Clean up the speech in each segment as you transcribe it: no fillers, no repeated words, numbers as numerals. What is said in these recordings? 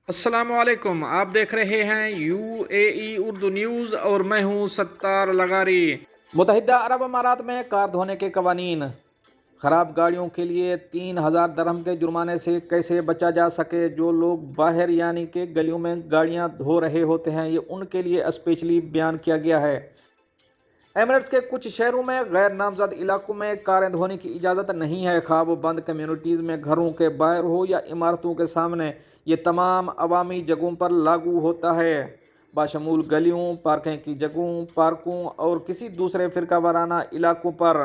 अस्सलाम वालेकुम। आप देख रहे हैं UAE उर्दू न्यूज़ और मैं हूं सत्तार लगारी। मुत्तहिदा अरब अमारात में कार धोने के कवानीन। ख़राब गाड़ियों के लिए 3000 दरहम के जुर्माने से कैसे बचा जा सके। जो लोग बाहर यानी कि गलियों में गाड़ियां धो रहे होते हैं, ये उनके लिए स्पेशली बयान किया गया है। एमिरेट्स के कुछ शहरों में गैर नामजद इलाकों में कारें धोने की इजाज़त नहीं है, खा वो बंद कम्युनिटीज़ में घरों के बाहर हो या इमारतों के सामने। ये तमाम अवामी जगहों पर लागू होता है, बाशमूल गलियों, पार्किंग की जगहों, पार्कों और किसी दूसरे फ़िरका वाराना इलाकों पर।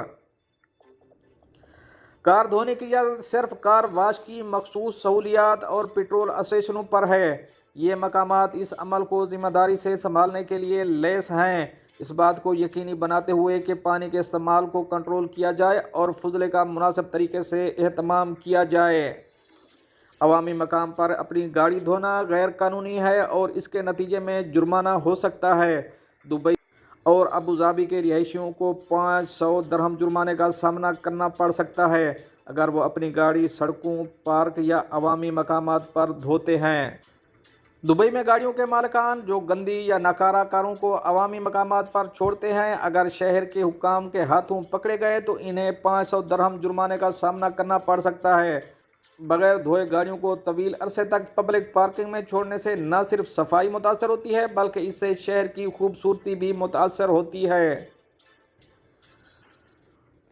कार धोने की इजाज़त सिर्फ कार वाश की मखसूस सहूलियात और पेट्रोल स्टेशनों पर है। ये मकामात इस अमल को ज़िम्मेदारी से संभालने के लिए लैस हैं, इस बात को यकीनी बनाते हुए कि पानी के इस्तेमाल को कंट्रोल किया जाए और फुजले का मुनासिब तरीके से एहतमाम किया जाए। अवामी मकाम पर अपनी गाड़ी धोना गैर कानूनी है और इसके नतीजे में जुर्माना हो सकता है। दुबई और अबू धाबी के रिहायशियों को 500 दरहम जुर्माने का सामना करना पड़ सकता है अगर वो अपनी गाड़ी सड़कों, पार्क या अवामी मकामात पर धोते हैं। दुबई में गाड़ियों के मालिकान जो गंदी या नाकारा कारों को अवामी मकामात पर छोड़ते हैं, अगर शहर के हुक्काम के हाथों पकड़े गए तो इन्हें 500 दरहम जुर्माने का सामना करना पड़ सकता है। बगैर धोए गाड़ियों को तवील अरसे तक पब्लिक पार्किंग में छोड़ने से न सिर्फ सफाई मुतासर होती है, बल्कि इससे शहर की खूबसूरती भी मुतासर होती है।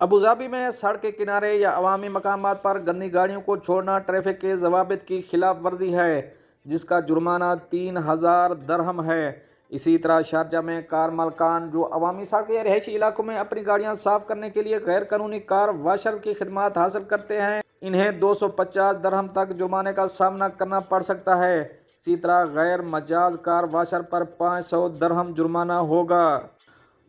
अबू धाबी में सड़क के किनारे या अवामी मकामात पर गंदी गाड़ियों को छोड़ना ट्रैफिक के जवाबित की खिलाफ वर्जी है, जिसका जुर्माना 3000 दरहम है। इसी तरह शारजा में कार मालकान जो अवामी सड़क या रहायशी इलाकों में अपनी गाड़ियां साफ करने के लिए गैर कानूनी कार वाशर की खिदमत हासिल करते हैं, इन्हें 250 दरहम तक जुर्माने का सामना करना पड़ सकता है। इसी तरह गैर मजाज कार वाशर पर 500 दरहम जुर्माना होगा।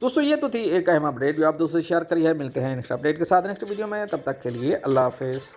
दोस्तों, ये तो थी एक अहम अपडेट जो आप दोस्तों शेयर करी है। मिलते हैं नेक्स्ट अपडेट के साथ नेक्स्ट वीडियो में, तब तक के लिए अल्लाह हाफिज़।